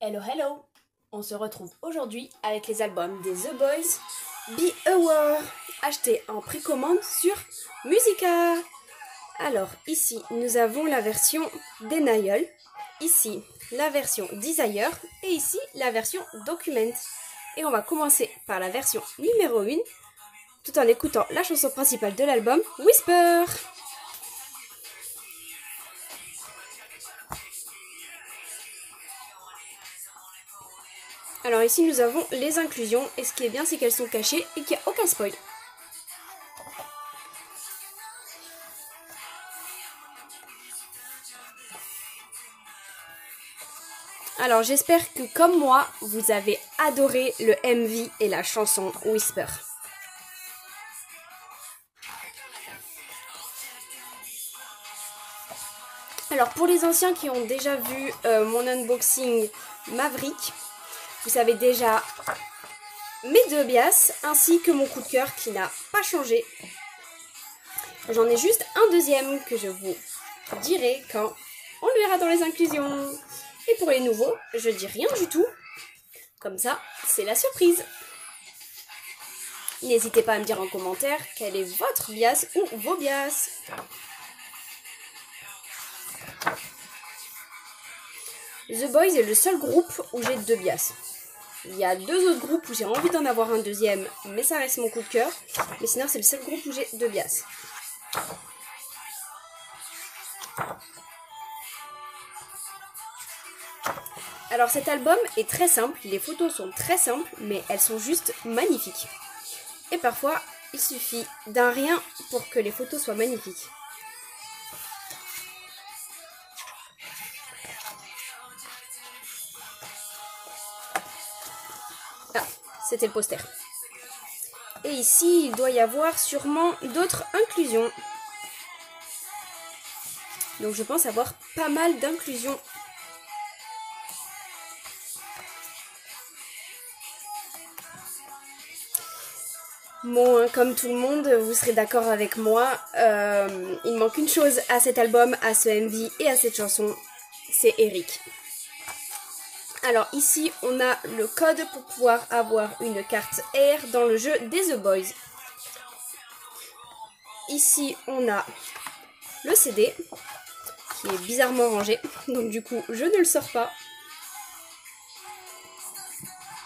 Hello hello. On se retrouve aujourd'hui avec les albums des The Boys Be A War, achetés en précommande sur Musica. Alors ici nous avons la version Denial, ici la version Desire et ici la version Document. Et on va commencer par la version numéro 1 tout en écoutant la chanson principale de l'album, Whisper. Alors ici nous avons les inclusions et ce qui est bien c'est qu'elles sont cachées et qu'il n'y a aucun spoil. Alors j'espère que comme moi vous avez adoré le MV et la chanson Whisper. Alors pour les anciens qui ont déjà vu mon unboxing Maverick, vous savez déjà mes deux bias ainsi que mon coup de cœur qui n'a pas changé. J'en ai juste un deuxième que je vous dirai quand on le verra dans les inclusions. Et pour les nouveaux, je dis rien du tout. Comme ça, c'est la surprise. N'hésitez pas à me dire en commentaire quel est votre bias ou vos bias. The Boys est le seul groupe où j'ai deux bias. Il y a deux autres groupes où j'ai envie d'en avoir un deuxième, mais ça reste mon coup de cœur. Mais sinon, c'est le seul groupe où j'ai deux bias. Alors cet album est très simple, les photos sont très simples, mais elles sont juste magnifiques. Et parfois, il suffit d'un rien pour que les photos soient magnifiques. Ah, c'était le poster. Et ici, il doit y avoir sûrement d'autres inclusions. Donc je pense avoir pas mal d'inclusions. Bon, comme tout le monde, vous serez d'accord avec moi, il manque une chose à cet album, à ce MV et à cette chanson, c'est Eric. Alors ici, on a le code pour pouvoir avoir une carte Air dans le jeu des The Boys. Ici, on a le CD, qui est bizarrement rangé, donc du coup, je ne le sors pas.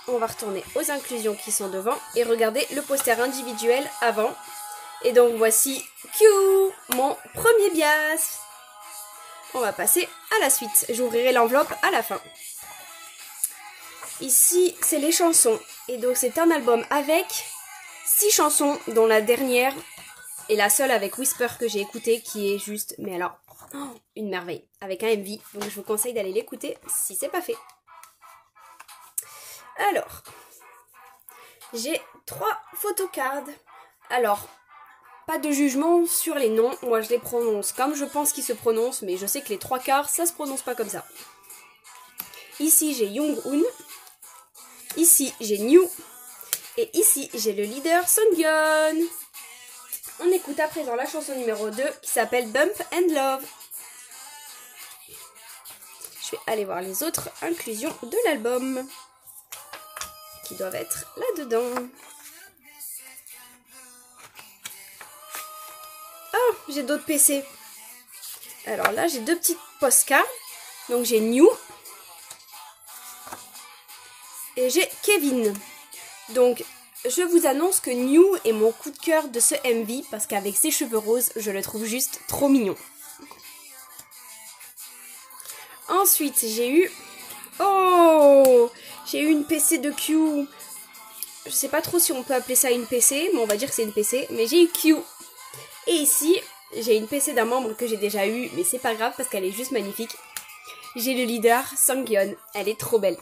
On va retourner aux inclusions qui sont devant et regarder le poster individuel avant. Et donc voici Q, mon premier bias. On va passer à la suite. J'ouvrirai l'enveloppe à la fin. Ici, c'est les chansons. Et donc c'est un album avec 6 chansons, dont la dernière est la seule avec Whisper que j'ai écoutée, qui est juste, mais alors, une merveille. Avec un MV. Donc je vous conseille d'aller l'écouter si c'est pas fait. Alors, j'ai 3 photocards. Alors, pas de jugement sur les noms. Moi, je les prononce comme je pense qu'ils se prononcent, mais je sais que les 3 quarts, ça se prononce pas comme ça. Ici, j'ai Young-hoon. Ici, j'ai New. Et ici, j'ai le leader Sungyeon. On écoute à présent la chanson numéro 2 qui s'appelle Bump and Love. Je vais aller voir les autres inclusions de l'album qui doivent être là-dedans. Oh, j'ai d'autres PC. Alors là, j'ai 2 petites postcards. Donc j'ai New et j'ai Kevin. Donc je vous annonce que New est mon coup de cœur de ce MV parce qu'avec ses cheveux roses, je le trouve juste trop mignon. Ensuite, j'ai eu... Oh, j'ai eu une PC de Q. Je sais pas trop si on peut appeler ça une PC, mais on va dire que c'est une PC. Mais j'ai eu Q. Et ici, j'ai une PC d'un membre que j'ai déjà eu, mais c'est pas grave parce qu'elle est juste magnifique. J'ai le leader Sungyeon. Elle est trop belle.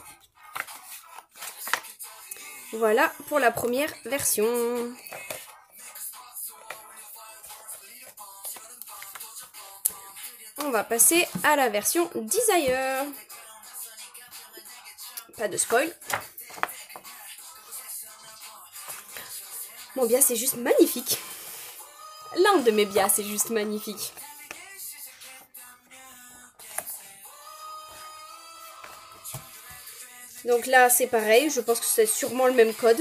Voilà pour la première version. On va passer à la version Desire. Pas de spoil. Mon bias c'est juste magnifique. L'un de mes bias c'est juste magnifique. Donc là, c'est pareil. Je pense que c'est sûrement le même code.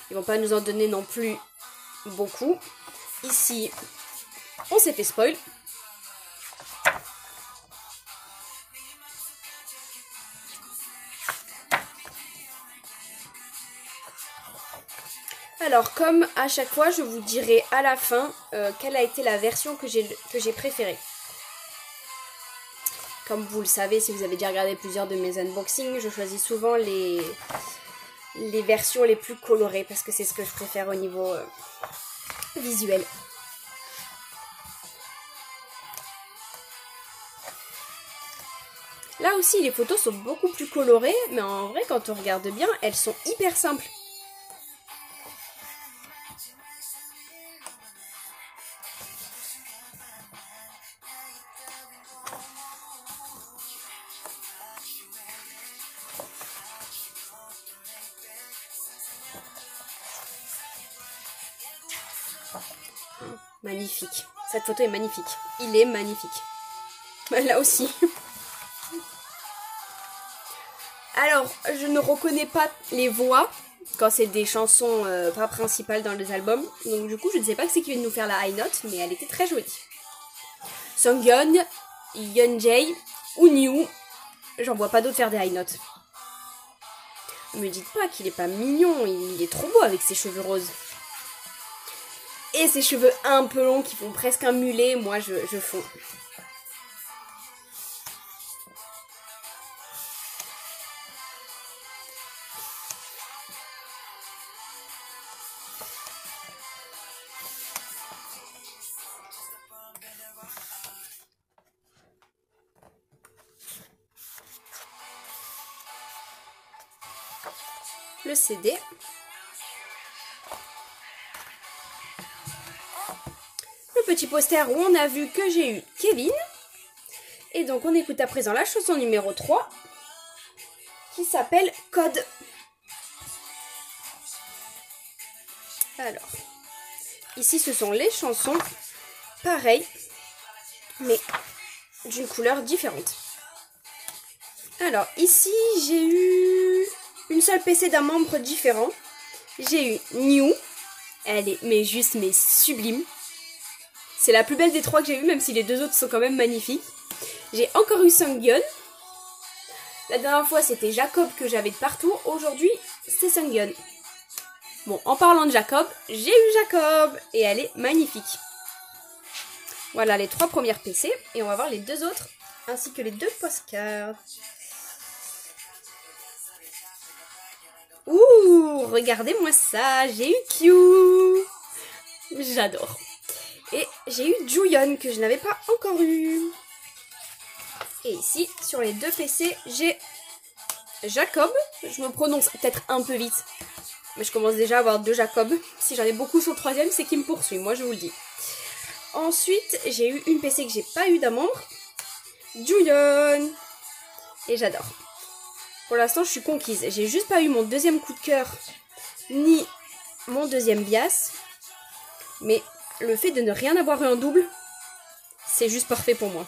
Ils vont pas nous en donner non plus beaucoup. Ici, on s'est fait spoil. Alors, comme à chaque fois, je vous dirai à la fin quelle a été la version que j'ai préférée. Comme vous le savez, si vous avez déjà regardé plusieurs de mes unboxings, je choisis souvent les versions les plus colorées parce que c'est ce que je préfère au niveau visuel. Là aussi, les photos sont beaucoup plus colorées, mais en vrai, quand on regarde bien, elles sont hyper simples. Magnifique. Cette photo est magnifique. Il est magnifique. Là aussi. Alors, je ne reconnais pas les voix quand c'est des chansons pas principales dans les albums. Donc du coup, je ne sais pas qui c'est qui vient de nous faire la high note, mais elle était très jolie. Sungyeon, Yeonjae ou New, j'en vois pas d'autres faire des high notes. Ne me dites pas qu'il est pas mignon, il est trop beau avec ses cheveux roses. Et ses cheveux un peu longs qui font presque un mulet, moi je fonds. Le CD. Le petit poster où on a vu que j'ai eu Kevin. Et donc on écoute à présent la chanson numéro 3 qui s'appelle Code. Alors, ici ce sont les chansons pareilles mais d'une couleur différente. Alors ici j'ai eu une seule PC d'un membre différent. J'ai eu New. Elle est mais sublime. C'est la plus belle des 3 que j'ai eues, même si les 2 autres sont quand même magnifiques. J'ai encore eu Sungyeon. La dernière fois, c'était Jacob que j'avais de partout. Aujourd'hui, c'est Sungyeon. Bon, en parlant de Jacob, j'ai eu Jacob. Et elle est magnifique. Voilà les 3 premières PC. Et on va voir les 2 autres, ainsi que les 2 postcards. Ouh, regardez-moi ça. J'ai eu Q. J'adore. Et j'ai eu Juyeon que je n'avais pas encore eu. Et ici, sur les 2 PC, j'ai Jacob. Je me prononce peut-être un peu vite. Mais je commence déjà à avoir 2 Jacob. Si j'en ai beaucoup sur le 3ème, c'est qu'il me poursuit. Moi, je vous le dis. Ensuite, j'ai eu une PC que j'ai pas eu d'un membre. Juyeon. Et j'adore. Pour l'instant, je suis conquise. J'ai juste pas eu mon 2e coup de cœur. Ni mon 2e bias. Mais le fait de ne rien avoir eu en double, c'est juste parfait pour moi.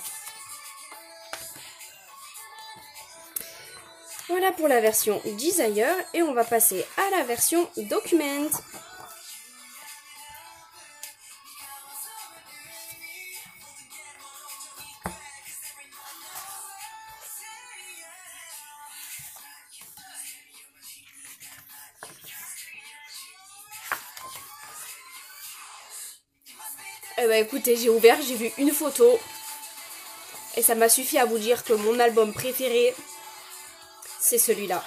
Voilà pour la version Desire et on va passer à la version Document. Eh ben écoutez, j'ai ouvert, j'ai vu une photo et ça m'a suffi à vous dire que mon album préféré, c'est celui-là.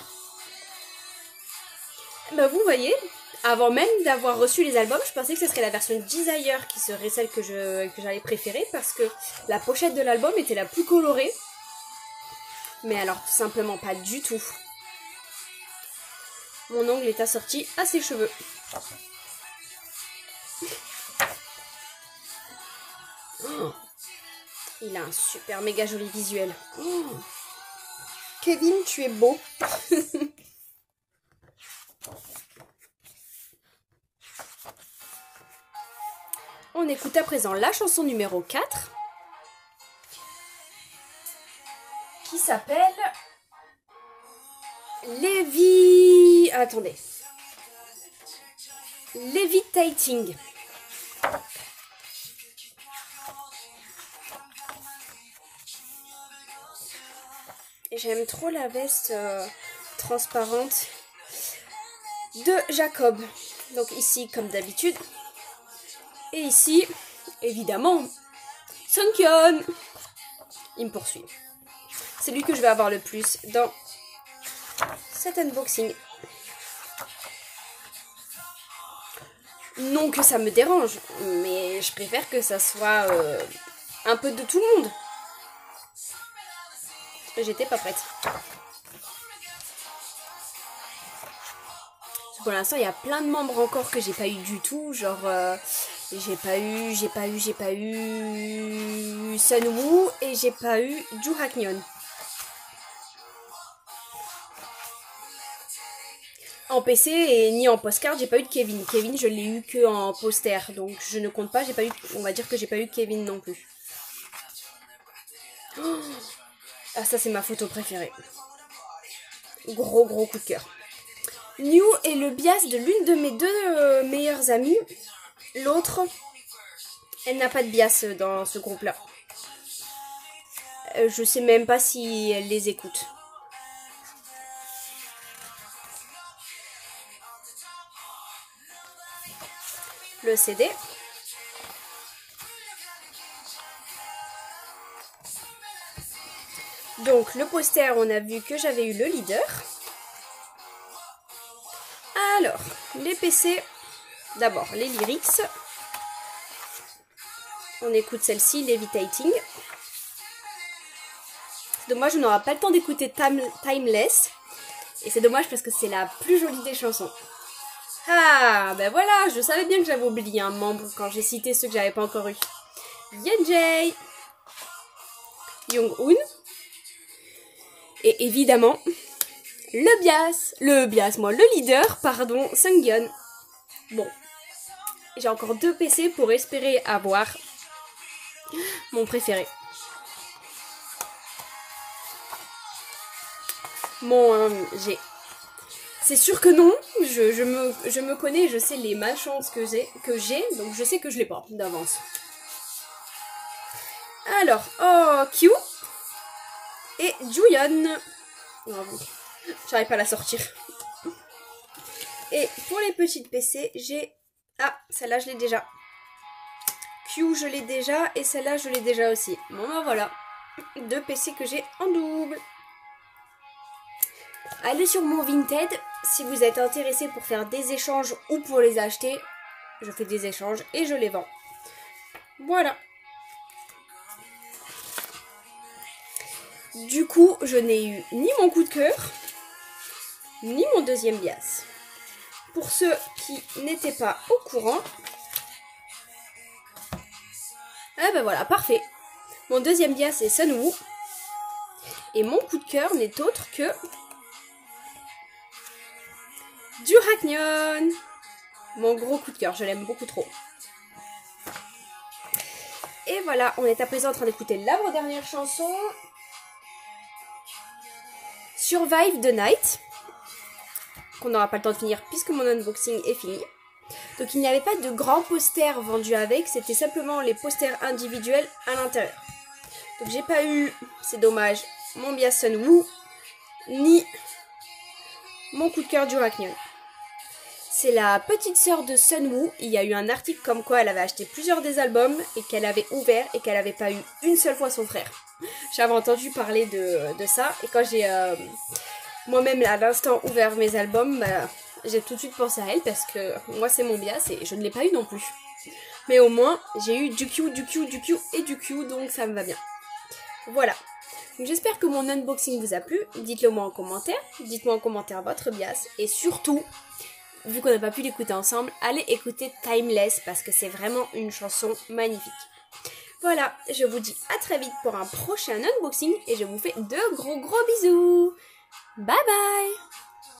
Ben vous voyez, avant même d'avoir reçu les albums, je pensais que ce serait la version Desire qui serait celle que j'allais préférer parce que la pochette de l'album était la plus colorée. Mais alors, tout simplement pas du tout. Mon ongle est assorti à ses cheveux. Oh, il a un super méga joli visuel. Oh, Kevin, tu es beau. On écoute à présent la chanson numéro 4 qui s'appelle Attendez. Levitating. J'aime trop la veste transparente de Jacob. Donc ici, comme d'habitude. Et ici, évidemment, Sunkyun. Il me poursuit. C'est lui que je vais avoir le plus dans cet unboxing. Non que ça me dérange, mais je préfère que ça soit un peu de tout le monde. J'étais pas prête. Pour l'instant, il y a plein de membres encore que j'ai pas eu du tout. Genre, j'ai pas eu Sunwoo et j'ai pas eu Joo Haknyeon. En PC et ni en postcard, j'ai pas eu de Kevin. Kevin, je l'ai eu que en poster, donc je ne compte pas. J'ai pas eu, on va dire que j'ai pas eu Kevin non plus. Oh, ah, ça c'est ma photo préférée. Gros coup de cœur. New est le bias de l'une de mes deux meilleures amies. L'autre, elle n'a pas de bias dans ce groupe-là. Je sais même pas si elle les écoute. Le CD. Donc le poster, on a vu que j'avais eu le leader. Alors, les PC, d'abord les lyrics. On écoute celle-ci, Levitating. C'est dommage, on n'aura pas le temps d'écouter Timeless. Et c'est dommage parce que c'est la plus jolie des chansons. Ah, ben voilà, je savais bien que j'avais oublié un membre quand j'ai cité ceux que j'avais pas encore eu. Yeonjae, Young-hoon. Et évidemment, le leader, pardon, Sungyun. Bon, j'ai encore 2 PC pour espérer avoir mon préféré. J'ai... C'est sûr que non, je me connais, je sais les malchances que j'ai, donc je sais que je l'ai pas d'avance. Alors, oh, Q et Juyeon. J'arrive pas à la sortir. Et pour les petites PC, j'ai... Ah, celle-là, je l'ai déjà. Q, je l'ai déjà. Et celle-là, je l'ai déjà aussi. Bon, ben voilà. 2 PC que j'ai en double. Allez sur mon Vinted. Si vous êtes intéressé pour faire des échanges ou pour les acheter, je fais des échanges et je les vends. Voilà. Du coup, je n'ai eu ni mon coup de cœur, ni mon deuxième bias. Pour ceux qui n'étaient pas au courant, ah ben voilà, parfait. Mon deuxième bias est Sunwoo. Et mon coup de cœur n'est autre que Joo Haknyeon. Mon gros coup de cœur, je l'aime beaucoup trop. Et voilà, on est à présent en train d'écouter l'avant-dernière chanson. Survive the Night, qu'on n'aura pas le temps de finir puisque mon unboxing est fini. Donc il n'y avait pas de grands posters vendus avec, c'était simplement les posters individuels à l'intérieur. Donc j'ai pas eu, c'est dommage, mon bias Sunwoo, ni mon coup de cœur Joo Haknyeon. C'est la petite sœur de Sunwoo, il y a eu un article comme quoi elle avait acheté plusieurs des albums et qu'elle avait ouvert et qu'elle n'avait pas eu une seule fois son frère. J'avais entendu parler de ça et quand j'ai moi-même à l'instant ouvert mes albums, bah, j'ai tout de suite pensé à elle parce que moi c'est mon bias et je ne l'ai pas eu non plus. Mais au moins j'ai eu du Q et du Q, donc ça me va bien. Voilà. J'espère que mon unboxing vous a plu, dites-le moi en commentaire, dites-moi en commentaire votre bias et surtout, vu qu'on n'a pas pu l'écouter ensemble, allez écouter Timeless parce que c'est vraiment une chanson magnifique. Voilà, je vous dis à très vite pour un prochain unboxing et je vous fais de gros bisous. Bye bye.